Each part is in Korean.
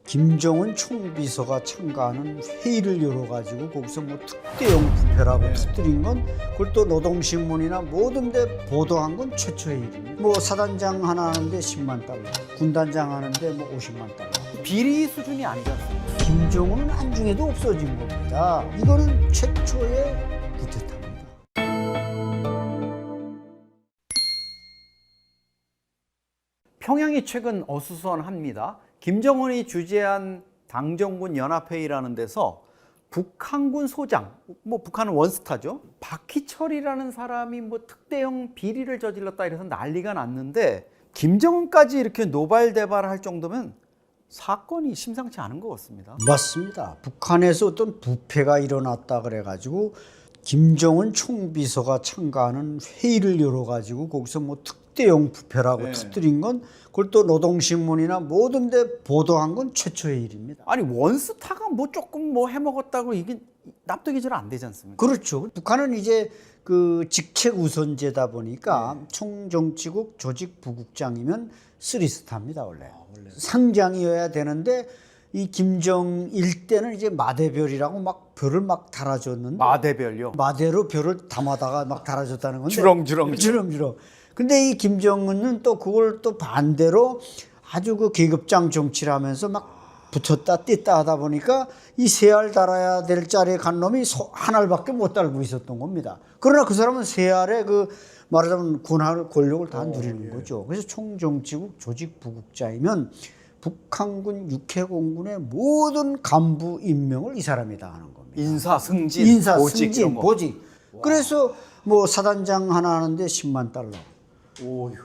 김정은 총비서가 참가하는 회의를 열어가지고 거기서 뭐 특대형 부패라고 터뜨린 건 그걸 또 노동신문이나 모든 데 보도한 건 최초의 일입니다. 뭐 사단장 하나 하는데 10만 달러, 군단장 하는데 뭐 50만 달러. 비리 수준이 아니지 않습니까? 김정은은 안중에도 없어진 겁니다. 이거는 최초의 구태타입니다. 평양이 최근 어수선합니다. 김정은이 주재한 당정군 연합회의라는 데서 북한군 소장, 뭐 북한은 원스타죠. 박희철이라는 사람이 뭐 특대형 비리를 저질렀다 이래서 난리가 났는데 김정은까지 이렇게 노발대발할 정도면 사건이 심상치 않은 것 같습니다. 맞습니다. 북한에서 어떤 부패가 일어났다 그래가지고 김정은 총비서가 참가하는 회의를 열어가지고 거기서 뭐 특대형 부패라고 터뜨린 건 그걸 또 노동신문이나 모든 데 보도한 건 최초의 일입니다. 아니 원스타가 뭐 조금 뭐 해먹었다고 이게 납득이 잘 안 되지 않습니까? 그렇죠. 북한은 이제 그 직책 우선제다 보니까 총정치국 조직부국장이면 쓰리스타입니다 원래. 상장이어야 되는데 이 김정일 때는 이제 마대별이라고 막 별을 막 달아줬는데 마대별요. 마대로 별을 담아다가 막 달아줬다는 건데 주렁주렁. 근데 이 김정은은 또 그걸 또 반대로 아주 그 계급장 정치를 하면서 막 붙었다 뗐다 하다 보니까 이 세 알 달아야 될 자리에 간 놈이 한 알밖에 못 달고 있었던 겁니다. 그러나 그 사람은 세 알에 그 말하자면 군할 권력을 다 누리는 거죠. 그래서 총정치국 조직부국장이면 북한군 육해공군의 모든 간부 임명을 이 사람이 다 하는 겁니다. 인사 승진, 보직. 그래서 뭐 사단장 하나 하는데 10만 달러.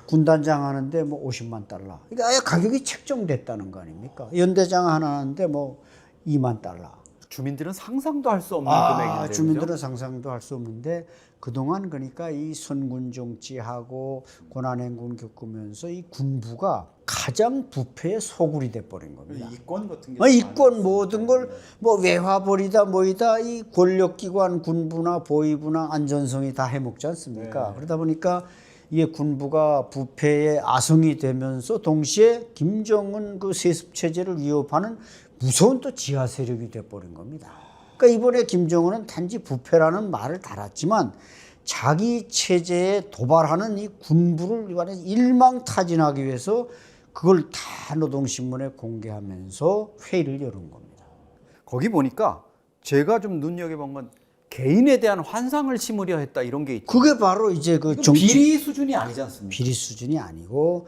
군단장 하는데 뭐 50만 달러. 그러니까 아예 가격이 책정됐다는 거 아닙니까? 연대장 하나 하는데 뭐 2만 달러. 주민들은 상상도 할 수 없는 금액인데. 주민들은 그죠? 상상도 할 수 없는데 그동안 그러니까 이 선군 정치하고 고난행군 겪으면서 이 군부가 가장 부패의 소굴이 돼버린 겁니다. 이권 같은 게 이권 모든 걸 뭐 외화벌이다 뭐이다 이 권력기관 군부나 보위부나 안전성이 다 해먹지 않습니까? 그러다 보니까 이게 군부가 부패의 아성이 되면서 동시에 김정은 그 세습 체제를 위협하는 무서운 또 지하 세력이 돼버린 겁니다. 그러니까 이번에 김정은은 단지 부패라는 말을 달았지만 자기 체제에 도발하는 이 군부를 이번에 일망타진하기 위해서 그걸 다 노동신문에 공개하면서 회의를 열은 겁니다. 거기 보니까 제가 좀 눈여겨본 건 개인에 대한 환상을 심으려 했다 이런 게 있죠. 그게 바로 이제 그 정치 비리 수준이 아니지 않습니까? 비리 수준이 아니고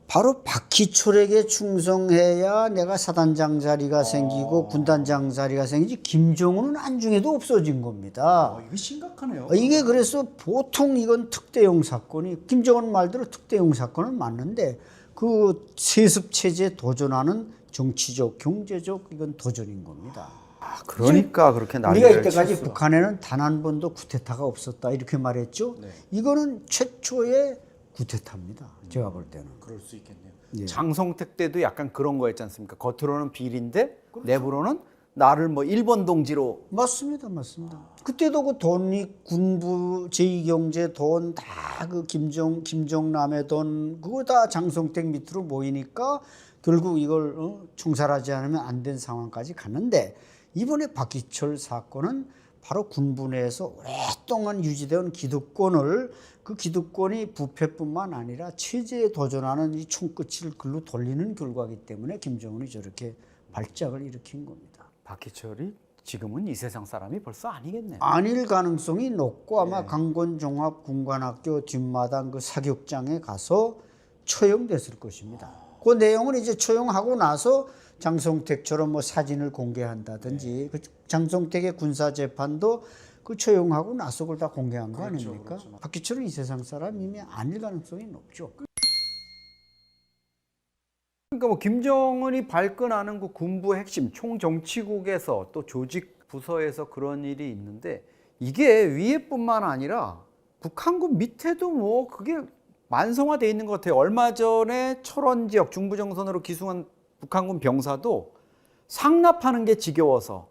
바로 박희철에게 충성해야 내가 사단장 자리가 생기고 군단장 자리가 생기지 김정은은 안중에도 없어진 겁니다. 이거 심각하네요. 이게 그래서 보통 이건 특대형 사건이 김정은 말대로 특대형 사건은 맞는데 그 세습 체제에 도전하는 정치적, 경제적 이건 도전인 겁니다. 그러니까 그렇게 우리가 난리를 이때까지 쳤어. 북한에는 단 한 번도 쿠데타가 없었다 이렇게 말했죠. 이거는 최초의 쿠데타입니다. 제가 볼 때는. 그럴 수 있겠네요. 예. 장성택 때도 약간 그런 거였지 않습니까? 겉으로는 비리인데 내부로는 나를 뭐 일본 동지로. 맞습니다. 그때도 그 돈이 군부 제2경제 돈 다 그 김정남의 돈 그거 다 장성택 밑으로 모이니까 결국 이걸 총살하지 않으면 안 된 상황까지 갔는데 이번에 박희철 사건은 바로 군부 내에서 오랫동안 유지되어 온 기득권을 그 기득권이 부패뿐만 아니라 체제에 도전하는 이 총끝을 글로 돌리는 결과이기 때문에 김정은이 저렇게 발작을 일으킨 겁니다. 박희철이 지금은 이 세상 사람이 벌써 아니겠네요. 아닐 가능성이 높고 아마 강권종합군관학교 뒷마당 그 사격장에 가서 처형됐을 것입니다. 그 내용은 이제 처형하고 나서 장성택처럼 뭐 사진을 공개한다든지 그 장성택의 군사재판도 그 처형하고 나서 그걸 다 공개한 거 아닙니까? 박희철은 이 세상 사람이면 아닐 가능성이 높죠. 그러니까 뭐 김정은이 발끈하는 그 군부 핵심 총정치국에서 또 조직 부서에서 그런 일이 있는데 이게 위에뿐만 아니라 북한군 밑에도 뭐 그게 만성화돼 있는 것 같아요. 얼마 전에 철원 지역 중부정선으로 기승한 북한군 병사도 상납하는 게 지겨워서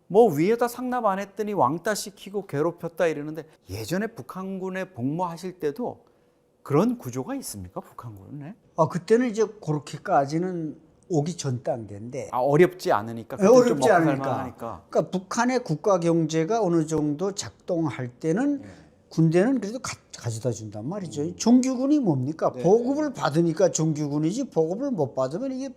뭐 위에다 상납 안 했더니 왕따 시키고 괴롭혔다 이러는데 예전에 북한군에 복무하실 때도 그런 구조가 있습니까? 북한군에? 그때는 이제 그렇게까지는 오기 전 단계인데 아, 어렵지 않으니까. 예, 어렵지 먹고 살만 않으니까. 하니까. 그러니까 북한의 국가 경제가 어느 정도 작동할 때는 군대는 그래도 가져다 준단 말이죠. 정규군이 뭡니까? 보급을 받으니까 정규군이지 보급을 못 받으면 이게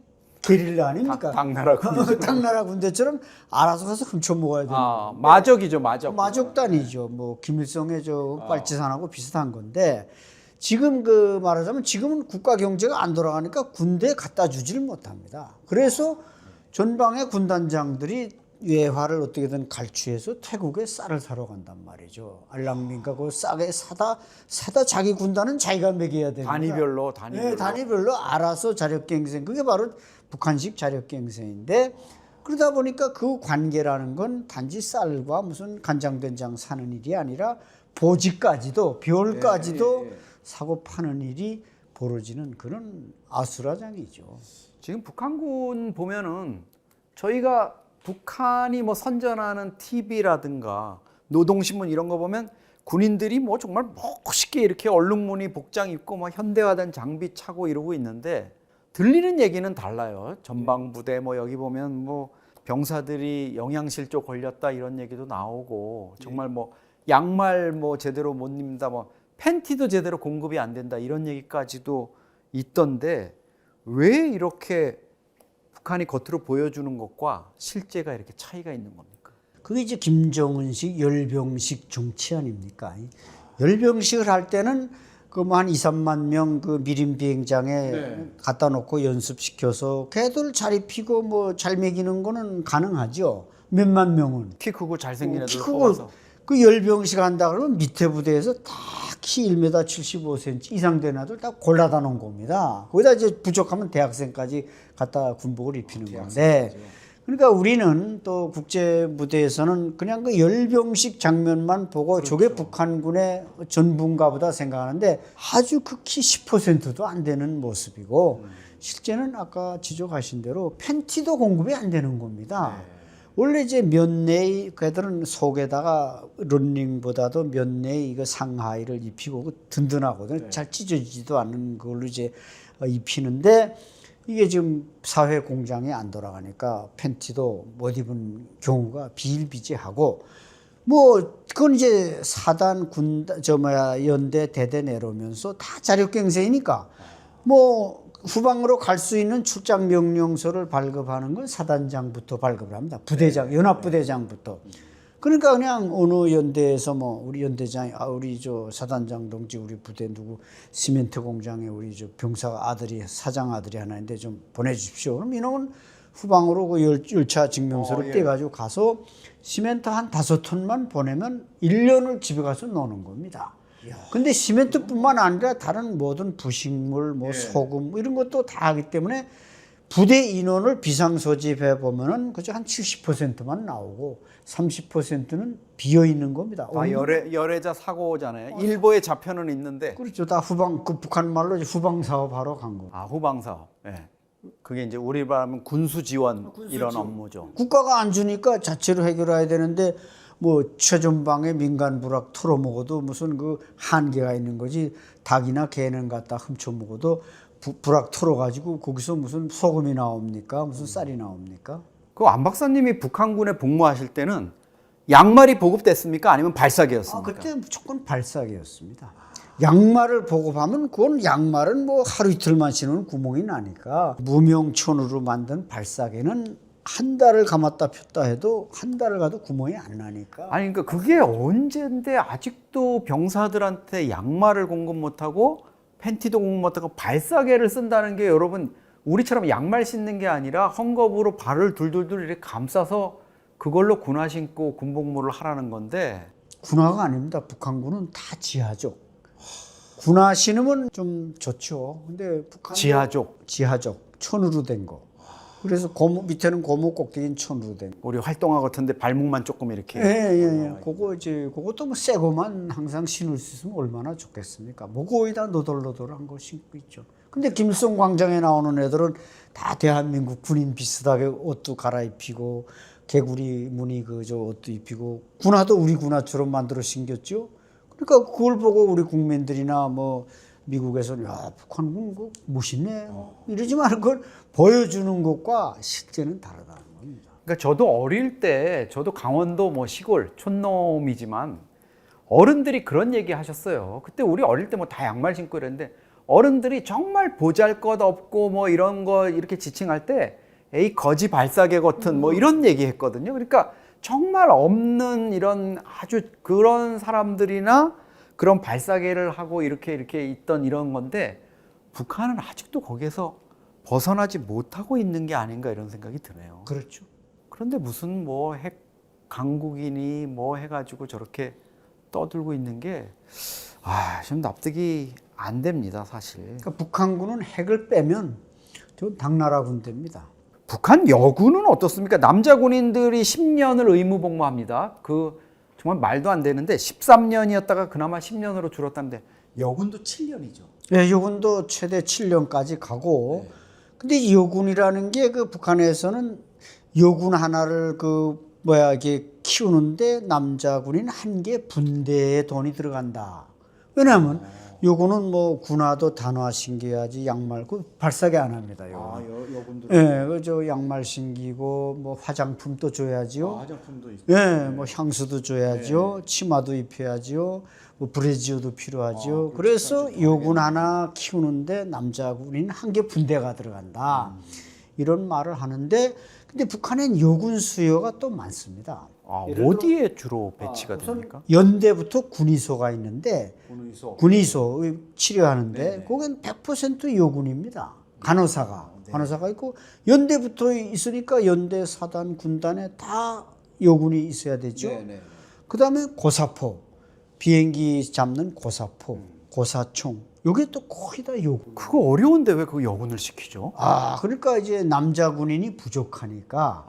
게릴라 아닙니까? 당나라 군대. 당나라 군대처럼 알아서 가서 훔쳐 먹어야 되는 아, 마적이죠, 마적. 마족단이죠. 뭐 김일성의 저 빨치산하고 비슷한 건데 지금 그 말하자면 지금은 국가 경제가 안 돌아가니까 군대에 갖다 주지를 못합니다. 그래서 전방의 군단장들이 외화를 어떻게든 갈취해서 태국에 쌀을 사러 간단 말이죠. 알랑민가 그 싸게 사다 자기 군단은 자기가 먹여야 됩니다. 단위별로. 네, 단위별로 알아서 자력갱생. 그게 바로 북한식 자력갱생인데 그러다 보니까 그 관계라는 건 단지 쌀과 무슨 간장된장 사는 일이 아니라 보직까지도 별까지도 사고 파는 일이 벌어지는 그런 아수라장이죠. 지금 북한군 보면은 저희가 북한이 뭐 선전하는 TV라든가 노동신문 이런 거 보면 군인들이 뭐 정말 멋있게 이렇게 얼룩무늬 복장 입고 막 현대화된 장비 차고 이러고 있는데 들리는 얘기는 달라요. 전방부대 뭐 여기 보면 뭐 병사들이 영양실조 걸렸다 이런 얘기도 나오고 정말 뭐 양말 뭐 제대로 못 입는다 뭐 팬티도 제대로 공급이 안 된다 이런 얘기까지도 있던데 왜 이렇게 북한이 겉으로 보여주는 것과 실제가 이렇게 차이가 있는 겁니까? 그게 이제 김정은식 열병식 정치 아닙니까? 열병식을 할 때는 그 뭐 한 2, 3만 명 그 미림 비행장에 갖다 놓고 연습시켜서 걔들 잘 입히고 뭐 잘 먹이는 거는 가능하죠. 몇만 명은. 키 크고 잘생긴 애들 키 크고 뽑아서. 그 열병식 한다 그러면 밑에 부대에서 다 키 1m 75cm 이상 되는 애들 다 골라다 놓은 겁니다. 거기다 이제 부족하면 대학생까지 갖다 군복을 입히는 건데 그러니까 우리는 또 국제 무대에서는 그냥 그 열병식 장면만 보고 저게 북한군의 전부인가 보다 생각하는데 아주 극히 10%도 안 되는 모습이고 실제는 아까 지적하신 대로 팬티도 공급이 안 되는 겁니다. 원래 이제 면내의 그들은 속에다가 런닝보다도 면내의 이거 상하이를 입히고 든든하거든요. 잘 찢어지지도 않는 걸로 이제 입히는데 이게 지금 사회 공장이 안 돌아가니까 팬티도 못 입은 경우가 비일비재하고 뭐 그건 이제 사단 군단 연대 대대 내려오면서 다 자력갱생이니까 뭐 후방으로 갈 수 있는 출장 명령서를 발급하는 건 사단장부터 발급을 합니다. 부대장, 연합부대장부터. 그러니까 그냥 어느 연대에서 뭐 우리 연대장이 우리 저 사단장 동지 우리 부대 누구 시멘트 공장에 우리 저 병사 아들이 사장 아들이 하나 있는데 좀 보내주십시오. 그럼 이놈은 후방으로 그 열차 증명서를 떼가지고 가서 시멘트 한 5톤만 보내면 1년을 집에 가서 노는 겁니다. 근데 시멘트뿐만 아니라 다른 모든 부식물, 뭐 소금 뭐 이런 것도 다 하기 때문에 부대 인원을 비상소집해 보면은 그저 한 70%만 나오고 30%는 비어 있는 겁니다. 다 열애자 사고잖아요. 일부의 좌표는 있는데. 그렇죠. 다 후방 그 북한 말로 후방 사업하러 간 거. 아, 후방 사업. 예. 그게 이제 우리 말하면 군수 지원 이런 업무죠. 국가가 안 주니까 자체로 해결해야 되는데 뭐 최전방에 민간 부락 털어 먹어도 무슨 그 한계가 있는 거지. 닭이나 개는 갖다 훔쳐 먹어도 부락 털어 가지고 거기서 무슨 소금이 나옵니까? 무슨 쌀이 나옵니까? 그 안 박사님이 북한군에 복무하실 때는 양말이 보급됐습니까? 아니면 발사계였습니까? 그때 무조건 발사계였습니다. 양말을 보급하면 그건 양말은 뭐 하루 이틀만 신으면 구멍이 나니까 무명천으로 만든 발사계는 한 달을 감았다 폈다 해도 한 달을 가도 구멍이 안 나니까. 아니 그러니까 그게 언젠데 아직도 병사들한테 양말을 공급 못하고 팬티도 공급 못하고 발사계를 쓴다는 게 여러분 우리처럼 양말 신는 게 아니라 헝겊으로 발을 둘둘둘 이렇게 감싸서 그걸로 군화 신고 군복무를 하라는 건데. 군화가 아닙니다. 북한군은 다 지하적. 군화 신으면 좀 좋죠. 근데 북한 지하적 천으로 된 거. 그래서 고무 밑에는 고무 꼭대기는 천으로 된 거. 우리 활동화 같은데 발목만 조금 이렇게. 예. 그것도 뭐 새 거만 항상 신을 수 있으면 얼마나 좋겠습니까? 뭐 거의 다 너덜너덜한 거 신고 있죠. 근데 김일성 광장에 나오는 애들은 다 대한민국 군인 비슷하게 옷도 갈아입히고 개구리 무늬 그저 옷도 입히고 군화도 우리 군화처럼 만들어 신겼죠. 그러니까 그걸 보고 우리 국민들이나 뭐 미국에서는 야 북한군 그 멋있네 이러지 말고 그걸 보여주는 것과 실제는 다르다는 겁니다. 그러니까 저도 어릴 때 저도 강원도 뭐 시골 촌놈이지만 어른들이 그런 얘기 하셨어요. 그때 우리 어릴 때 뭐 다 양말 신고 이랬는데 어른들이 정말 보잘것없고 뭐 이런 거 이렇게 지칭할 때 에이 거지 발사계 같은 뭐 이런 얘기 했거든요. 그러니까 정말 없는 이런 아주 그런 사람들이나 그런 발사계를 하고 이렇게 있던 이런 건데 북한은 아직도 거기에서 벗어나지 못하고 있는 게 아닌가 이런 생각이 드네요. 그렇죠. 그런데 무슨 뭐 핵 강국이니 뭐 해가지고 저렇게 떠들고 있는 게 좀 납득이 안 됩니다, 사실. 그러니까 북한군은 핵을 빼면 저 당나라 군대입니다. 북한 여군은 어떻습니까? 남자 군인들이 10년을 의무복무합니다. 그 정말 말도 안 되는데 13년이었다가 그나마 10년으로 줄었다는데 여군도 7년이죠. 예, 여군도 최대 7년까지 가고 근데 이 여군이라는 게 그 북한에서는 여군 하나를 이게 키우는데 남자군인 한 개 분대에 돈이 들어간다. 왜냐하면 요거는 뭐 군화도 단화 신겨야지 양말 발사계 안 합니다. 여군도. 예, 그저 양말 신기고 뭐 화장품도 줘야지요. 화장품도 있고. 예, 뭐 향수도 줘야죠. 치마도 입혀야죠. 뭐 브래지어도 필요하죠. 그래서 요군 하나 키우는데 남자군인 한 개 분대가 들어간다. 이런 말을 하는데 근데 북한엔 요군 수요가 또 많습니다. 어디에 주로 배치가 됩니까? 연대부터 군의소가 있는데 군의소 치료하는데 네네. 거긴 100% 요군입니다. 간호사가 있고 연대부터 있으니까 연대 사단 군단에 다 요군이 있어야 되죠. 그다음에 고사포 비행기 잡는 고사포 고사총 요게 또 거의 다 요군. 그거 어려운데 왜 그 여군을 시키죠? 그러니까 이제 남자 군인이 부족하니까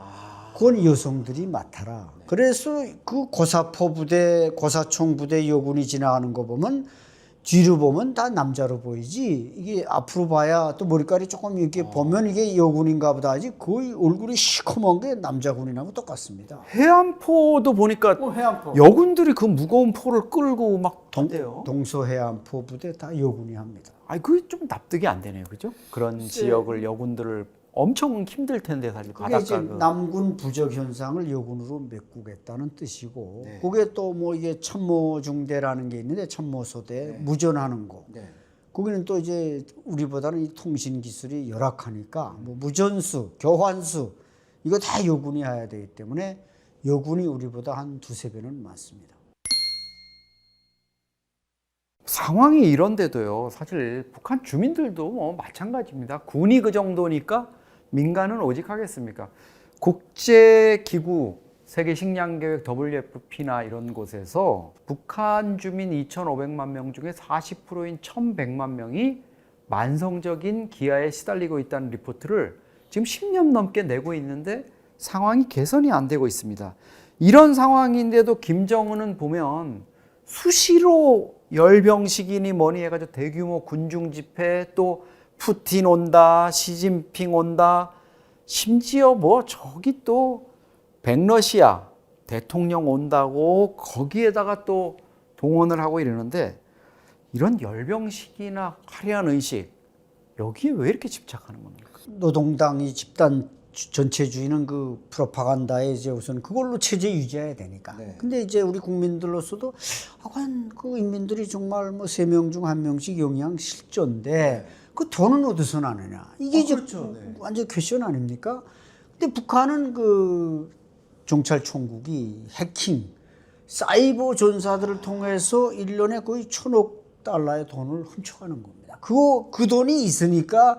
그건 여성들이 맡아라. 그래서 그 고사포 부대, 고사총 부대 여군이 지나가는 거 보면 뒤로 보면 다 남자로 보이지. 이게 앞으로 봐야 또 머리카락이 조금 이렇게 보면 이게 여군인가 보다 하지. 거의 얼굴이 시커먼 게 남자군인하고 똑같습니다. 해안포도 보니까 해안포. 여군들이 그 무거운 포를 끌고 막 한대요. 동서해안포 부대 다 여군이 합니다. 그게 좀 납득이 안 되네요, 그죠? 그런 지역을 여군들을 엄청 힘들 텐데 사실 그게 이제 바닷가 남군 부적 현상을 여군으로 메꾸겠다는 뜻이고, 그게 또 뭐 이게 참모중대라는 게 있는데 참모소대 무전하는 거. 거기는 또 이제 우리보다는 이 통신 기술이 열악하니까 뭐 무전수, 교환수 이거 다 여군이 해야 되기 때문에 여군이 우리보다 한 두세 배는 많습니다. 상황이 이런데도요. 사실 북한 주민들도 뭐 마찬가지입니다. 군이 그 정도니까 민간은 오직 하겠습니까? 국제기구 세계식량계획 WFP나 이런 곳에서 북한 주민 2,500만 명 중에 40%인 1,100만 명이 만성적인 기아에 시달리고 있다는 리포트를 지금 10년 넘게 내고 있는데 상황이 개선이 안 되고 있습니다. 이런 상황인데도 김정은은 보면 수시로 열병식이니 뭐니 해가지고 대규모 군중 집회 또 푸틴 온다, 시진핑 온다, 심지어 뭐 저기 또 백러시아 대통령 온다고 거기에다가 또 동원을 하고 이러는데 이런 열병식이나 화려한 의식 여기에 왜 이렇게 집착하는 겁니까? 노동당이 집단 전체주의는 그 프로파간다에 이제 우선 그걸로 체제 유지해야 되니까. 근데 이제 우리 국민들로서도 그 인민들이 정말 뭐 3명 중 1명씩 영양 실조인데 그 돈은 어디서 나느냐. 이게 이제 완전 퀘션 아닙니까? 근데 북한은 그 정찰총국이 해킹, 사이버 전사들을 통해서 1년에 거의 1,000억 달러의 돈을 훔쳐가는 겁니다. 그 돈이 있으니까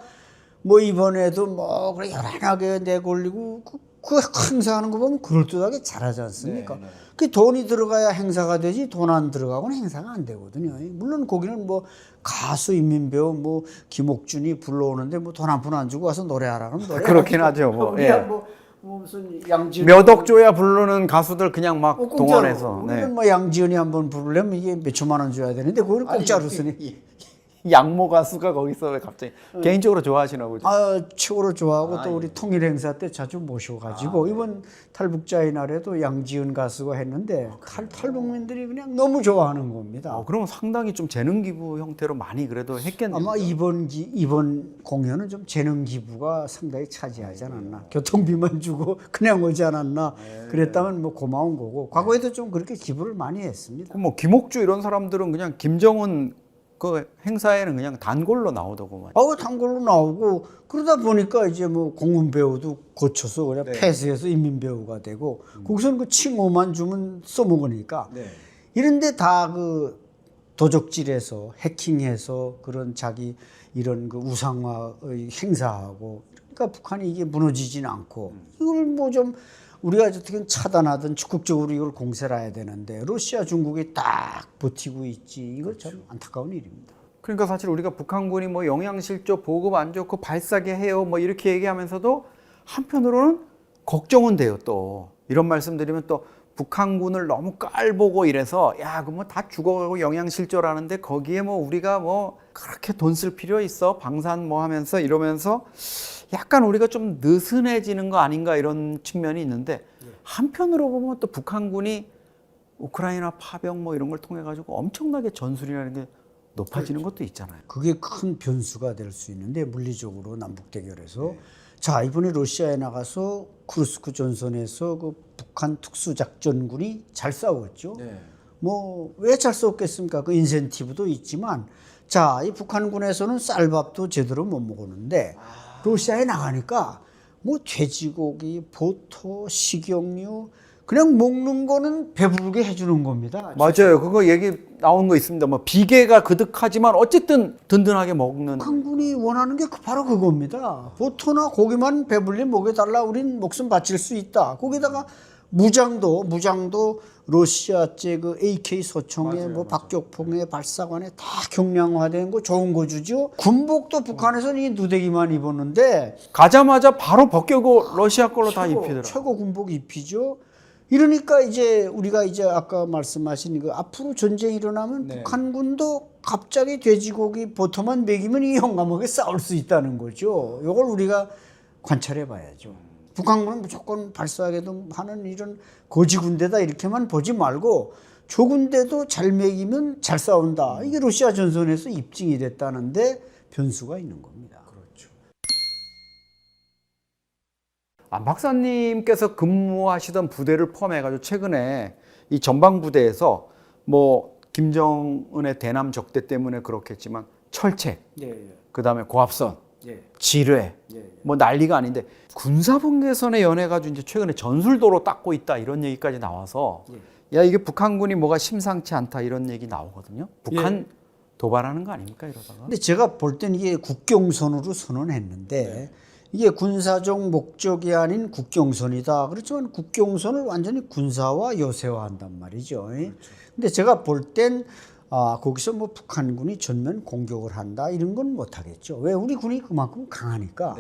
뭐 이번에도 뭐 그래 요란하게 내걸리고 그 행사하는 거 보면 그럴듯하게 잘하지 않습니까? 그 돈이 들어가야 행사가 되지 돈 안 들어가고는 행사가 안 되거든요. 물론 거기는 뭐 가수 인민배우 뭐 김옥준이 불러오는데 뭐 돈 한 푼 안 주고 와서 노래하라 그러면 노래 그렇긴 하죠. 뭐. 뭐 무슨 양지은 몇 억 줘야 부르는 가수들 그냥 막 동원해서. 우리는 뭐 양지은이 한번 부르려면 이게 몇 천만 원 줘야 되는데 그걸 공짜로 쓰니. 양모 가수가 거기서 왜 갑자기 개인적으로 좋아하시나 보죠? 최고로 좋아하고 또 예. 우리 통일 행사 때 자주 모셔가지고 이번 탈북자의 날에도 양지은 가수가 했는데 탈북민들이 그냥 너무 좋아하는 겁니다. 그러면 상당히 좀 재능 기부 형태로 많이 그래도 했겠네요. 아마 이번 공연은 좀 재능 기부가 상당히 차지하지 않았나. 교통비만 주고 그냥 오지 않았나. 그랬다면 뭐 고마운 거고. 과거에도 좀 그렇게 기부를 많이 했습니다. 그럼 뭐 김옥주 이런 사람들은 그냥 김정은 그 행사에는 그냥 단골로 나오더구만. 단골로 나오고 그러다 보니까 이제 뭐 공군 배우도 고쳐서 그냥 폐쇄해서 인민 배우가 되고 거기서는 그 칭호만 주면 써먹으니까 이런데 다 그 도적질해서 해킹해서 그런 자기 이런 그 우상화의 행사하고 그러니까 북한이 이게 무너지진 않고 이걸 뭐 좀 우리가 어떻게 차단하든 적극적으로 이걸 공세를 해야 되는데 러시아 중국이 딱 버티고 있지 이거 참 안타까운 일입니다. 그러니까 사실 우리가 북한군이 뭐 영양실조 보급 안 좋고 발사게 해요 뭐 이렇게 얘기하면서도 한편으로는 걱정은 돼요. 또 이런 말씀드리면 또 북한군을 너무 깔보고 이래서 야 그 뭐 다 죽어가고 영양실조라는데 거기에 뭐 우리가 뭐 그렇게 돈 쓸 필요 있어 방산 뭐 하면서 이러면서 약간 우리가 좀 느슨해지는 거 아닌가 이런 측면이 있는데 한편으로 보면 또 북한군이 우크라이나 파병 뭐 이런 걸 통해 가지고 엄청나게 전술이라는 게 높아지는 것도 있잖아요. 그게 큰 변수가 될 수 있는데 물리적으로 남북 대결에서 자 이번에 러시아에 나가서 쿠르스크 전선에서 그 북한 특수작전군이 잘 싸웠죠. 뭐 왜 잘 싸웠겠습니까? 그 인센티브도 있지만 자 이 북한군에서는 쌀밥도 제대로 못 먹었는데 러시아에 나가니까 뭐 돼지고기, 버터, 식용유 그냥 먹는 거는 배부르게 해주는 겁니다. 맞아요. 그거 얘기 나온 거 있습니다. 뭐 비계가 그득하지만 어쨌든 든든하게 먹는. 북한군이 원하는 게 바로 그겁니다. 버터나 고기만 배불리 먹여달라. 우린 목숨 바칠 수 있다. 거기다가 무장도 러시아제 그 AK 소총에 뭐 박격포에 발사관에 다 경량화된 거 좋은 거 주죠. 군복도 북한에서는 이 누대기만 입었는데 가자마자 바로 벗겨고 러시아 걸로 다 입히더라고요. 최고 군복 입히죠. 이러니까 이제 우리가 이제 아까 말씀하신 그 앞으로 전쟁이 일어나면 북한군도 갑자기 돼지고기 버터만 먹이면 이 용감하게 싸울 수 있다는 거죠. 이걸 우리가 관찰해 봐야죠. 북한군은 무조건 발사하게도 하는 이런 거지 군대다 이렇게만 보지 말고 저 군대도 잘 먹이면 잘 싸운다. 이게 러시아 전선에서 입증이 됐다는데 변수가 있는 겁니다. 그렇죠. 안 박사님께서 근무하시던 부대를 포함해가지고 최근에 이 전방부대에서 뭐 김정은의 대남 적대 때문에 그렇겠지만 철책, 그다음에 고압선, 지뢰, 뭐 난리가 아닌데 군사분계선에 연해가지고 이제 최근에 전술도로 닦고 있다 이런 얘기까지 나와서 야 이게 북한군이 뭐가 심상치 않다 이런 얘기 나오거든요. 북한 도발하는 거 아닙니까 이러다가? 근데 제가 볼 때는 이게 국경선으로 선언했는데 이게 군사적 목적이 아닌 국경선이다. 그렇지만 국경선을 완전히 군사화 요새화한단 말이죠. 근데 제가 볼 땐 거기서 뭐 북한군이 전면 공격을 한다 이런 건 못하겠죠. 왜 우리 군이 그만큼 강하니까.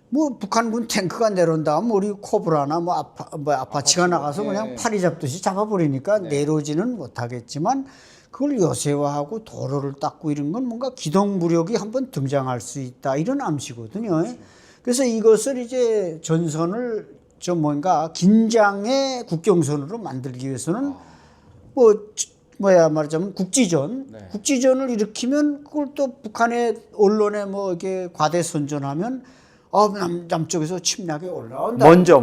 뭐 북한군 탱크가 내려온다 하면 우리 코브라나 뭐 아파치가 나가서 그냥 파리 잡듯이 잡아버리니까 내려오지는 못하겠지만 그걸 요새화하고 도로를 닦고 이런 건 뭔가 기동무력이 한번 등장할 수 있다 이런 암시거든요. 그래서 이것을 이제 전선을 좀 뭔가 긴장의 국경선으로 만들기 위해서는 말하자면 국지전을 일으키면 그걸 또 북한의 언론에 뭐 이렇게 과대 선전하면 남쪽에서 침략이 올라온다. 먼저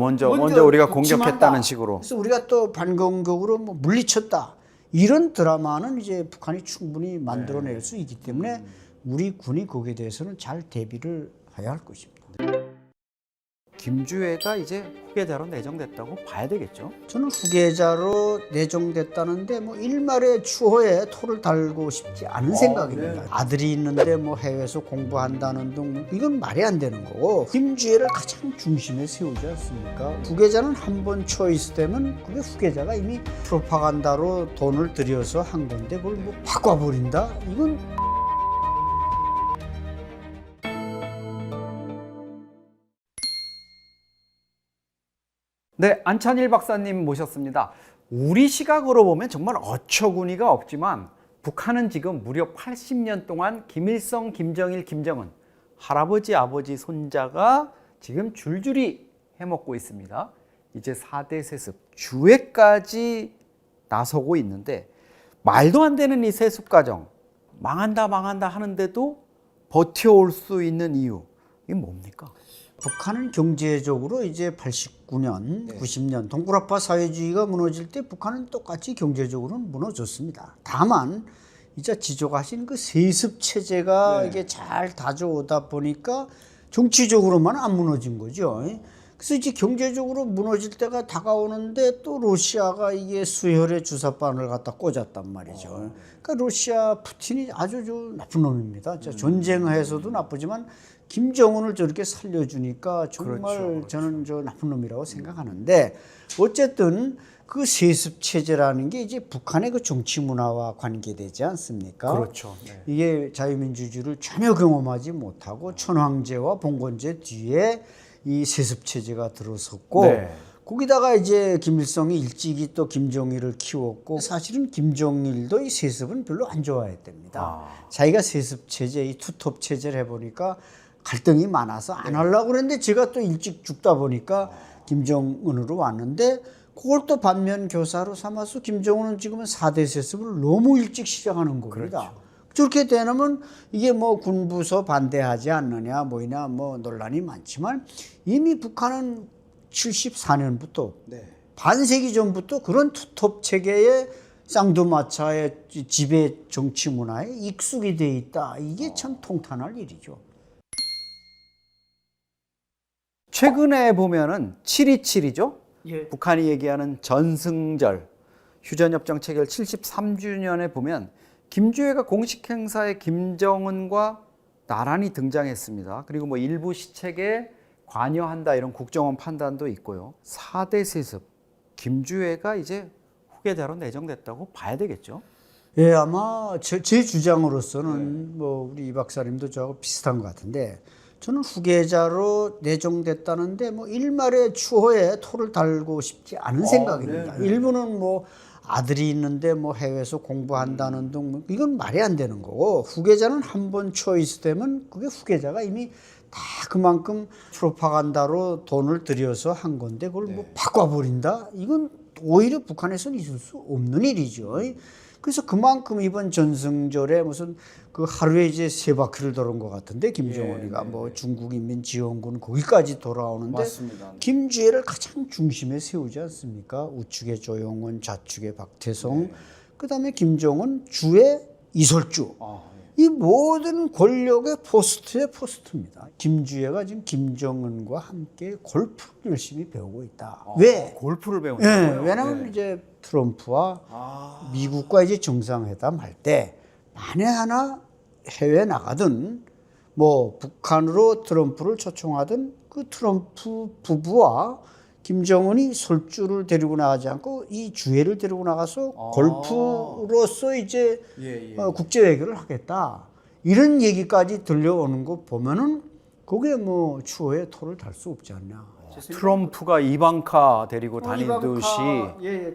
우리가 공격했다는 식으로. 그래서 우리가 또 반공격으로 뭐 물리쳤다. 이런 드라마는 이제 북한이 충분히 만들어낼 수 있기 때문에 우리 군이 거기에 대해서는 잘 대비를 해야 할 것입니다. 김주애가 이제 후계자로 내정됐다고 봐야 되겠죠? 저는 후계자로 내정됐다는데 뭐 일말의 추호에 토를 달고 싶지 않은 생각입니다. 아들이 있는데 뭐 해외에서 공부한다는 등 이건 말이 안 되는 거고 김주애를 가장 중심에 세우지 않습니까? 후계자는 한 번 초이스되면 그게 후계자가 이미 프로파간다로 돈을 들여서 한 건데 그걸 뭐 바꿔버린다? 이건 네, 안찬일 박사님 모셨습니다. 우리 시각으로 보면 정말 어처구니가 없지만 북한은 지금 무려 80년 동안 김일성, 김정일, 김정은 할아버지, 아버지, 손자가 지금 줄줄이 해먹고 있습니다. 이제 4대 세습, 주회까지 나서고 있는데 말도 안 되는 이 세습 과정, 망한다 하는데도 버텨올 수 있는 이유, 이게 뭡니까? 북한은 경제적으로 이제 89년, 90년 동굴압파 사회주의가 무너질 때 북한은 똑같이 경제적으로는 무너졌습니다. 다만 이제 지적하신 그 세습 체제가 이게 잘 다져오다 보니까 정치적으로만 안 무너진 거죠. 그래서 이제 경제적으로 무너질 때가 다가오는데 또 러시아가 이게 수혈의 주사바늘 갖다 꽂았단 말이죠. 그러니까 러시아 푸틴이 아주 나쁜 놈입니다. 전쟁해서도 나쁘지만 김정은을 저렇게 살려주니까 정말 저는 나쁜 놈이라고 생각하는데 어쨌든 그 세습 체제라는 게 이제 북한의 그 정치 문화와 관계되지 않습니까? 그렇죠. 네. 이게 자유민주주의를 전혀 경험하지 못하고 천황제와 봉건제 뒤에 이 세습 체제가 들어섰고 거기다가 이제 김일성이 일찍이 또 김정일을 키웠고 사실은 김정일도 이 세습은 별로 안 좋아했답니다. 자기가 세습 체제, 이 투톱 체제를 해보니까 갈등이 많아서 안 하려고 그랬는데 제가 또 일찍 죽다 보니까 김정은으로 왔는데 그걸 또 반면 교사로 삼아서 김정은은 지금은 4대 세습을 너무 일찍 시작하는 겁니다. 저렇게 되면 이게 뭐 군부서 반대하지 않느냐 뭐이냐 뭐 논란이 많지만 이미 북한은 74년부터 반세기 전부터 그런 투톱 체계의 쌍두마차의 지배 정치 문화에 익숙이 돼 있다. 이게 참 통탄할 일이죠. 최근에 보면은 7.27이죠. 예. 북한이 얘기하는 전승절 휴전협정 체결 73주년에 보면 김주회가 공식 행사에 김정은과 나란히 등장했습니다. 그리고 뭐 일부 시책에 관여한다 이런 국정원 판단도 있고요. 4대 세습 김주회가 이제 후계자로 내정됐다고 봐야 되겠죠. 예, 아마 제 주장으로서는 뭐 우리 이 박사님도 저하고 비슷한 것 같은데 저는 후계자로 내정됐다는데 뭐 일말의 추호에 토를 달고 싶지 않은 생각입니다. 일부는 뭐 아들이 있는데 뭐 해외에서 공부한다는 등 이건 말이 안 되는 거고 후계자는 한 번 초이스 되면 그게 후계자가 이미 다 그만큼 프로파간다로 돈을 들여서 한 건데 그걸 뭐 바꿔버린다? 이건 오히려 북한에서는 있을 수 없는 일이죠. 그래서 그만큼 이번 전승절에 무슨 그 하루에 이제 3바퀴를 도는 것 같은데 김정은이가 뭐 중국인민지원군 거기까지 돌아오는데 맞습니다. 김주회를 가장 중심에 세우지 않습니까? 우측에 조용원, 좌측에 박태성, 그다음에 김정은, 주에 이설주. 이 모든 권력의 포스트의 포스트입니다. 김주회가 지금 김정은과 함께 골프를 열심히 배우고 있다. 왜? 골프를 배운다고요? 왜냐하면 이제 트럼프와 미국과 이제 정상회담 할 때 만에 하나 해외 나가든 뭐 북한으로 트럼프를 초청하든 그 트럼프 부부와 김정은이 설주를 데리고 나가지 않고 이 주회를 데리고 나가서 골프로서 이제 국제 외교를 하겠다. 이런 얘기까지 들려오는 거 보면은 그게 뭐 추호에 토를 달 수 없지 않냐. 트럼프가 이방카 데리고 다니듯이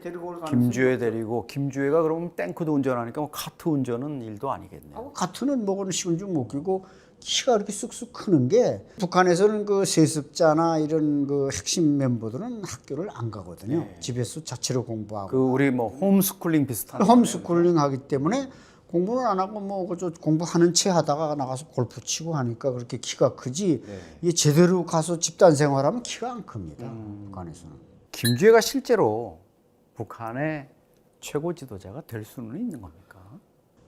데리고 김주회 데리고 김주회가 그러면 탱크도 운전하니까 뭐 카트 운전은 일도 아니겠네요. 카트는 뭐는 쉬운 줄 못 끼고 키가 이렇게 쑥쑥 크는 게 북한에서는 그 세습자나 이런 그 핵심 멤버들은 학교를 안 가거든요. 집에서 자체로 공부하고. 그 우리 뭐 홈스쿨링 비슷한. 홈스쿨링 하기 때문에 공부는 안 하고 뭐 그저 공부하는 채 하다가 나가서 골프 치고 하니까 그렇게 키가 크지. 이게 제대로 가서 집단 생활하면 키가 안 큽니다. 북한에서는. 김주회가 실제로 북한의 최고 지도자가 될 수는 있는 겁니까?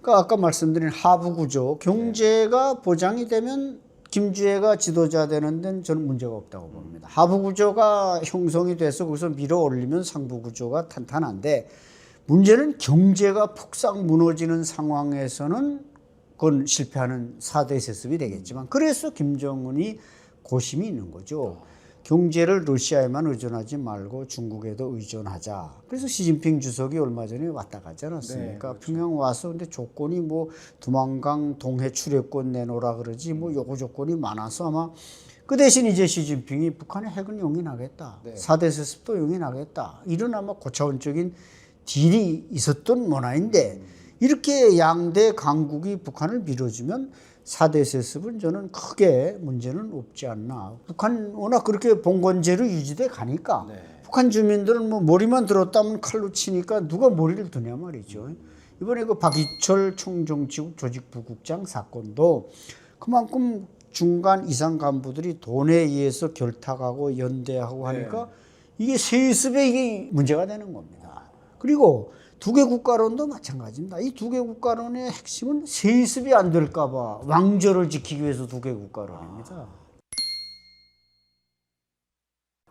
그러니까 아까 말씀드린 하부 구조, 경제가 보장이 되면 김주회가 지도자 되는 데는 저는 문제가 없다고 봅니다. 하부 구조가 형성이 돼서 거기서 밀어 올리면 상부 구조가 탄탄한데 문제는 경제가 폭삭 무너지는 상황에서는 그건 실패하는 4대 세습이 되겠지만 그래서 김정은이 고심이 있는 거죠. 경제를 러시아에만 의존하지 말고 중국에도 의존하자. 그래서 시진핑 주석이 얼마 전에 왔다 가지 않았습니까? 평양 와서 근데 조건이 뭐 두만강 동해 출애권 내놓으라 그러지 뭐 요구 조건이 많아서 아마 그 대신 이제 시진핑이 북한의 핵은 용인하겠다. 4대 세습도 용인하겠다. 이런 아마 고차원적인 딜이 있었던 문화인데 이렇게 양대 강국이 북한을 밀어주면 4대 세습은 저는 크게 문제는 없지 않나. 북한 워낙 그렇게 봉건제로 유지돼 가니까 북한 주민들은 뭐 머리만 들었다면 칼로 치니까 누가 머리를 드냐 말이죠. 이번에 그 박이철 총정치국 조직부국장 사건도 그만큼 중간 이상 간부들이 돈에 의해서 결탁하고 연대하고 하니까 이게 세습에 이게 문제가 되는 겁니다. 그리고 두 개 국가론도 마찬가지입니다. 이 두 개 국가론의 핵심은 세습이 안 될까 봐 왕조를 지키기 위해서 두 개 국가론입니다.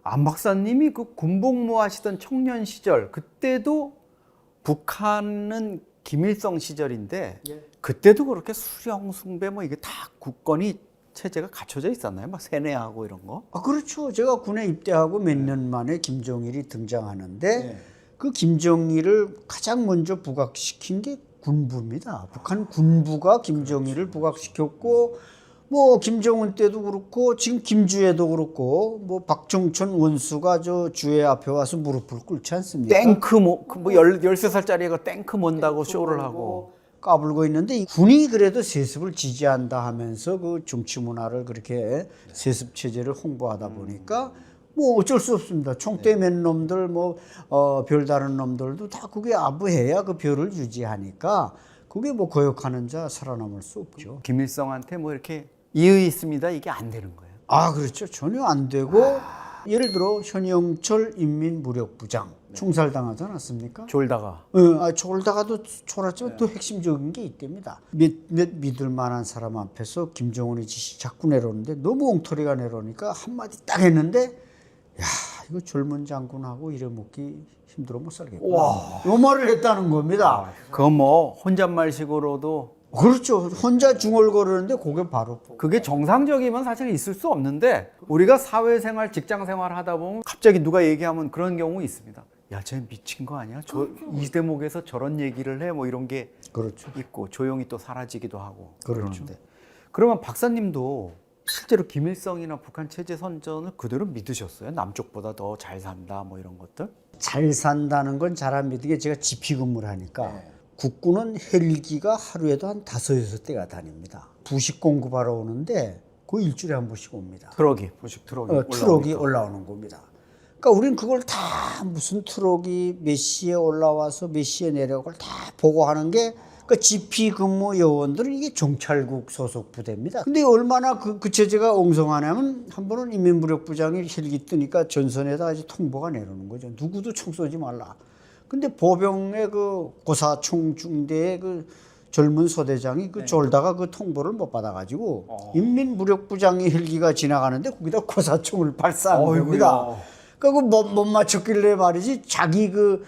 안 박사님이 그 군복무 하시던 청년 시절 그때도 북한은 김일성 시절인데 그때도 그렇게 수령 숭배 뭐 이게 다 국권이 체제가 갖춰져 있었나요? 막 세뇌하고 이런 거? 아, 그렇죠. 제가 군에 입대하고 몇 년 만에 김정일이 등장하는데 그 김정일을 가장 먼저 부각시킨 게 군부입니다. 북한 군부가 김정일을 부각시켰고 뭐 김정은 때도 그렇고 지금 김주애도 그렇고 뭐 박정천 원수가 저 주애 앞에 와서 무릎을 꿇지 않습니까? 탱크 뭐 13살짜리 애가 탱크 mon다고 쇼를 하고 까불고 있는데 이 군이 그래도 세습을 지지한다 하면서 그 정치 문화를 그렇게 세습 체제를 홍보하다 보니까 뭐 어쩔 수 없습니다. 총대 맨 놈들 뭐 별다른 놈들도 다 그게 아부해야 그 별을 유지하니까 그게 뭐 거역하는 자 살아남을 수 없죠. 김일성한테 뭐 이렇게 이의 있습니다 이게 안 되는 거예요. 아, 그렇죠. 전혀 안 되고 예를 들어 현영철 인민무력부장 총살당하지 않았습니까? 졸다가 졸다가도 졸았지만 또 핵심적인 게 있답니다. 몇 믿을 만한 사람 앞에서 김정은이 지시 자꾸 내려오는데 너무 엉터리가 내려오니까 한마디 딱 했는데 야, 이거 젊은 장군하고 이래먹기 힘들어 못 살겠구나. 요 말을 했다는 겁니다. 그건 뭐 혼잣말식으로도 그렇죠. 혼자 중얼거리는데 그게 바로 그게 정상적이면 사실 있을 수 없는데 우리가 사회생활, 직장생활 하다 보면 갑자기 누가 얘기하면 그런 경우 있습니다. 야, 쟤 미친 거 아니야? 이 대목에서 저런 얘기를 해? 뭐 이런 게 그렇죠. 있고 조용히 또 사라지기도 하고 그렇죠. 그러는데 그러면 박사님도 실제로 김일성이나 북한 체제 선전을 그대로 믿으셨어요? 남쪽보다 더 잘 산다 뭐 이런 것들? 잘 산다는 건 잘 안 믿게 제가 지피근무를 하니까 국군은 헬기가 하루에도 한 5-6대가 다닙니다. 부식 공급하러 오는데 거의 일주일에 한 번씩 옵니다. 부식 트럭이 트럭이 올라오는 겁니다. 그러니까 우리는 그걸 다 무슨 트럭이 몇 시에 올라와서 몇 시에 내려가 그걸 다 보고하는 게 그 지피 근무 요원들은 이게 정찰국 소속 부대입니다. 근데 얼마나 그 체제가 엉성하냐면 한 번은 인민무력부장이 헬기 뜨니까 전선에다 이제 통보가 내려오는 거죠. 누구도 총 쏘지 말라. 근데 보병의 그 고사총 중대의 그 젊은 소대장이 그 졸다가 그 통보를 못 받아가지고 인민무력부장의 헬기가 지나가는데 거기다 고사총을 발사한 겁니다. 그러니까 못 맞췄길래 말이지 자기 그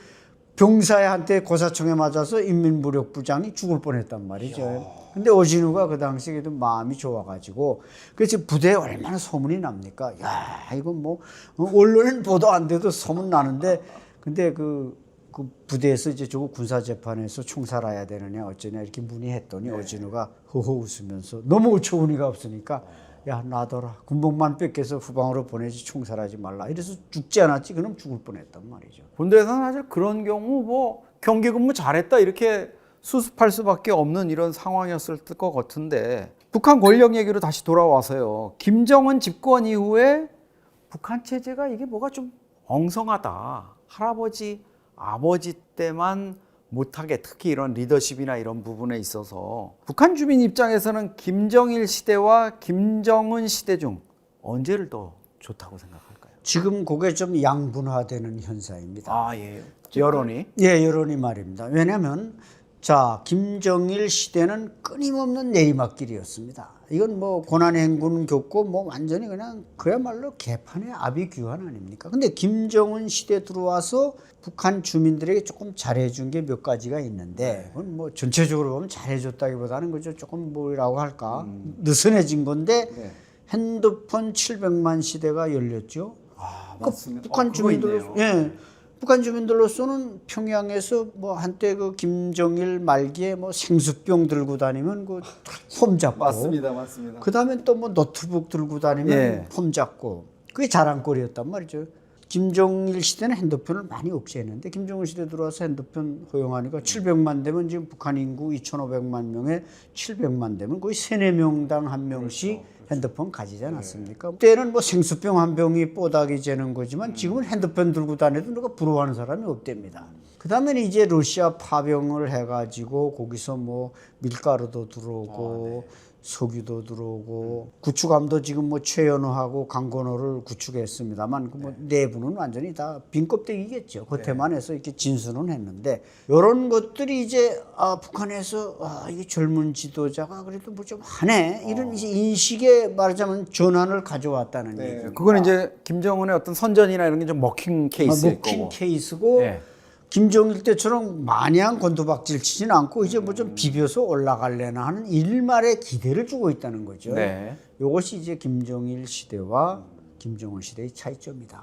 병사한테 고사총에 맞아서 인민무력부장이 죽을 뻔했단 말이죠. 근데 오진우가 그 당시에도 마음이 좋아가지고 그래서 부대에 얼마나 소문이 납니까? 야, 이거 뭐 언론엔 보도 안 돼도 소문 나는데 근데 그 부대에서 이제 저거 군사재판에서 총살해야 되느냐 어쩌냐 이렇게 문의했더니 오진우가 허허 웃으면서 너무 어처구니가 없으니까 야, 놔둬라. 군복만 뺏겨서 후방으로 보내지 총살하지 말라. 이래서 죽지 않았지. 그럼 죽을 뻔했단 말이죠. 군대에서는 사실 그런 경우 뭐 경계 근무 잘했다 이렇게 수습할 수밖에 없는 이런 상황이었을 것 같은데 북한 권력 얘기로 다시 돌아와서요. 김정은 집권 이후에 북한 체제가 이게 뭐가 좀 엉성하다. 할아버지, 아버지 때만 못하게 특히 이런 리더십이나 이런 부분에 있어서 북한 주민 입장에서는 김정일 시대와 김정은 시대 중 언제를 더 좋다고 생각할까요? 지금 그게 좀 양분화되는 현상입니다. 아, 예. 여론이? 예, 여론이 말입니다. 왜냐하면 자, 김정일 시대는 끊임없는 내리막길이었습니다. 이건 뭐 고난행군 겪고 뭐 완전히 그냥 그야말로 개판의 아비규환 아닙니까? 근데 김정은 시대 들어와서 북한 주민들에게 조금 잘해준 게 몇 가지가 있는데 그건 뭐 전체적으로 보면 잘해줬다기보다는 그저 조금 뭐라고 할까 느슨해진 건데 핸드폰 700만 시대가 열렸죠. 아, 그러니까 북한 주민들 예. 북한 주민들로서는 평양에서 뭐 한때 그 김정일 말기에 뭐 생수병 들고 다니면 그 폼 잡고 맞습니다. 그다음에 또 뭐 노트북 들고 다니면 예. 폼 잡고 그게 자랑거리였단 말이죠. 김정일 시대는 핸드폰을 많이 억제했는데 김정일 시대 들어와서 핸드폰 허용하니까 700만 되면 지금 북한 인구 2,500만 명에 700만 되면 거의 3, 4명당 한 명씩 핸드폰 가지지 않았습니까? 그때는 뭐 생수병 한 병이 뽀닥이 재는 거지만 지금은 핸드폰 들고 다녀도 누가 부러워하는 사람이 없답니다. 그 다음에 이제 러시아 파병을 해가지고 거기서 뭐 밀가루도 들어오고 석유도 들어오고 구축함도 지금 뭐 최연호하고 강건호를 구축했습니다만 그 뭐 내부는 완전히 다 빈 껍데기겠죠. 겉에만 해서 이렇게 진수는 했는데 이런 것들이 이제 북한에서 이게 젊은 지도자가 그래도 뭐 좀 하네 이런 이제 인식에 말하자면 전환을 가져왔다는 얘기입니다. 그건 이제 김정은의 어떤 선전이나 이런 게 좀 먹힌 케이스일 먹힌 거고. 케이스고 네. 김정일 때처럼 마냥 권투박질 치진 않고 이제 뭐 좀 비벼서 올라갈래나 하는 일말의 기대를 주고 있다는 거죠. 네. 이것이 이제 김정일 시대와 김정은 시대의 차이점이다.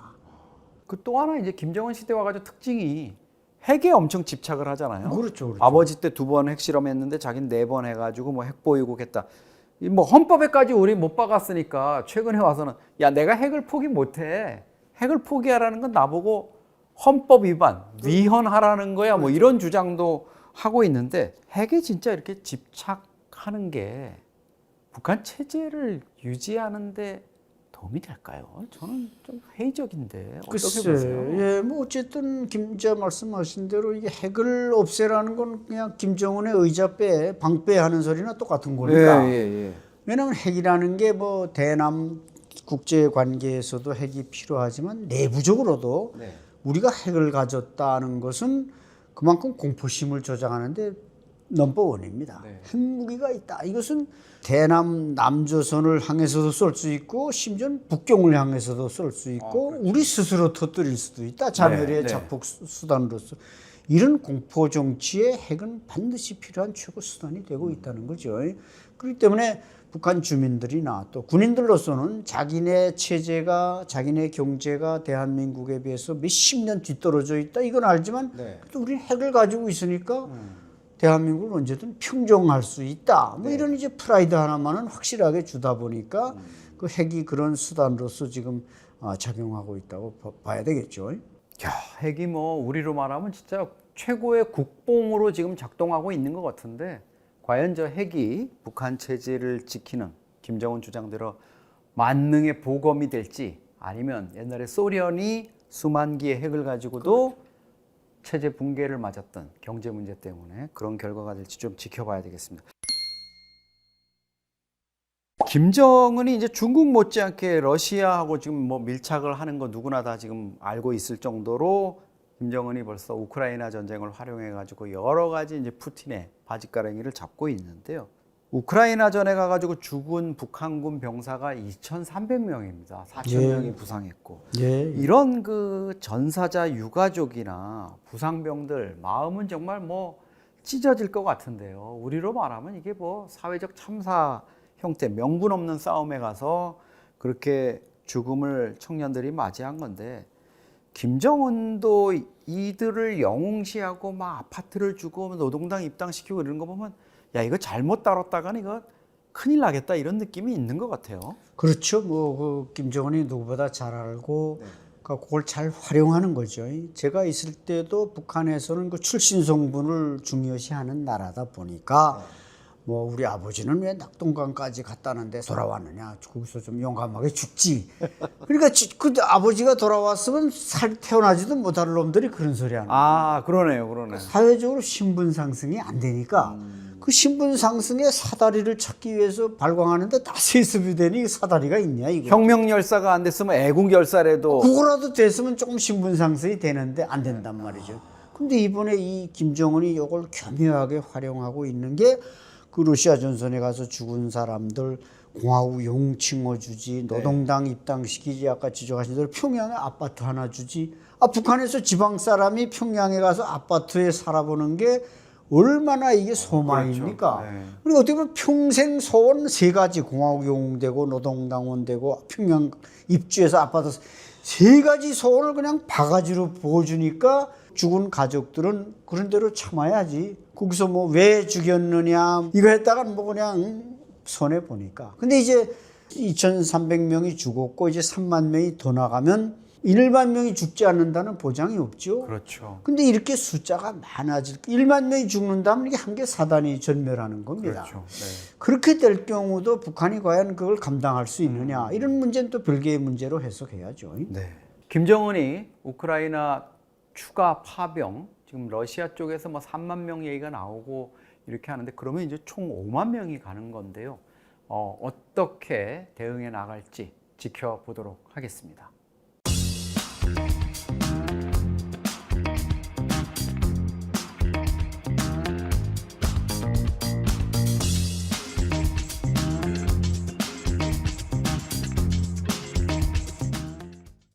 그 또 하나 이제 김정은 시대와 가지고 특징이 핵에 엄청 집착을 하잖아요. 그렇죠, 그렇죠. 아버지 때 2번 핵실험했는데 자기는 4번 해가지고 뭐 핵 보유국 했다. 이 뭐 헌법에까지 우리 못 박았으니까 최근에 와서는 야 내가 핵을 포기 못해. 핵을 포기하라는 건 나보고 헌법 위반, 위헌하라는 거야. 뭐 이런 주장도 하고 있는데 핵에 진짜 이렇게 집착하는 게 북한 체제를 유지하는데 도움이 될까요? 저는 좀 회의적인데 어떻게 글쎄, 보세요? 예, 뭐 어쨌든 김자 말씀하신 대로 이게 핵을 없애라는 건 그냥 김정은의 의자빼, 방빼하는 소리나 똑같은 거니까. 왜냐하면 핵이라는 게 뭐 대남 국제 관계에서도 핵이 필요하지만 내부적으로도 우리가 핵을 가졌다는 것은 그만큼 공포심을 조장하는데 넘버원입니다. 핵무기가 있다. 이것은 대남 남조선을 향해서도 쏠 수 있고 심지어 북경을 향해서도 쏠 수 있고 우리 스스로 터뜨릴 수도 있다. 자멸의 자폭 수단으로서. 이런 공포 정치에 핵은 반드시 필요한 최고 수단이 되고 있다는 거죠. 그렇기 때문에 북한 주민들이나 또 군인들로서는 자기네 체제가 자기네 경제가 대한민국에 비해서 몇십 년 뒤떨어져 있다 이건 알지만 또 우리는 핵을 가지고 있으니까 대한민국을 언제든 평정할 수 있다 뭐 이런 이제 프라이드 하나만은 확실하게 주다 보니까 그 핵이 그런 수단으로서 지금 작용하고 있다고 봐야 되겠죠. 야, 핵이 뭐 우리로 말하면 진짜 최고의 국뽕으로 지금 작동하고 있는 것 같은데 과연 저 핵이 북한 체제를 지키는 김정은 주장대로 만능의 보검이 될지 아니면 옛날에 소련이 수만 기의 핵을 가지고도 체제 붕괴를 맞았던 경제 문제 때문에 그런 결과가 될지 좀 지켜봐야 되겠습니다. 김정은이 이제 중국 못지않게 러시아하고 지금 뭐 밀착을 하는 거 누구나 다 지금 알고 있을 정도로 김정은이 벌써 우크라이나 전쟁을 활용해 가지고 여러 가지 이제 푸틴의 바짓가랑이를 잡고 있는데요. 우크라이나 전에 가가지고 죽은 북한군 병사가 2,300명입니다. 4,000명이 부상했고 이런 그 전사자 유가족이나 부상병들 마음은 정말 뭐 찢어질 것 같은데요. 우리로 말하면 이게 뭐 사회적 참사 형태, 명분 없는 싸움에 가서 그렇게 죽음을 청년들이 맞이한 건데 김정은도 이들을 영웅시하고 막 아파트를 주고 노동당 입당시키고 이런 거 보면 야 이거 잘못 다뤘다가는 이거 큰일 나겠다 이런 느낌이 있는 것 같아요. 그렇죠. 뭐 그 김정은이 누구보다 잘 알고 그걸 잘 활용하는 거죠. 제가 있을 때도 북한에서는 그 출신 성분을 중요시하는 나라다 보니까 뭐 우리 아버지는 왜 낙동강까지 갔다는데 돌아왔느냐 거기서 좀 용감하게 죽지. 그러니까 그 아버지가 돌아왔으면 태어나지도 못할 놈들이 그런 소리 하는 거예요. 그러네요. 사회적으로 신분 상승이 안 되니까 그 신분 상승의 사다리를 찾기 위해서 발광하는데 다 세습이 되니 사다리가 있냐 이거. 혁명 열사가 안 됐으면 애국 열사라도 그거라도 됐으면 조금 신분 상승이 되는데 안 된단 말이죠. 근데 이번에 이 김정은이 이걸 교묘하게 활용하고 있는 게 그 러시아 전선에 가서 죽은 사람들 공화국 용 칭호주지, 노동당 입당시키지, 아까 지적하신 대로 평양에 아파트 하나 주지. 북한에서 지방 사람이 평양에 가서 아파트에 살아보는 게 얼마나 이게 소망입니까? 그렇죠. 그리고 어떻게 보면 평생 소원 3가지 공화국 용되고 노동당원 되고 평양 입주해서 아파트 3가지 소원을 그냥 바가지로 보여주니까 죽은 가족들은 그런 대로 참아야지. 거기서 뭐 왜 죽였느냐 이거 했다가 뭐 그냥 손해 보니까. 근데 이제 2,300명이 죽었고 이제 3만 명이 더 나가면 1만 명이 죽지 않는다는 보장이 없죠. 그렇죠. 근데 이렇게 숫자가 많아질 1만 명이 죽는다면 이게 한 개 사단이 전멸하는 겁니다. 그렇죠. 네. 그렇게 될 경우도 북한이 과연 그걸 감당할 수 있느냐 이런 문제는 또 별개의 문제로 해석해야죠. 네. 김정은이 우크라이나 추가 파병 지금 러시아 쪽에서 뭐 3만 명 얘기가 나오고 이렇게 하는데 그러면 이제 총 5만 명이 가는 건데요. 어떻게 대응해 나갈지 지켜보도록 하겠습니다.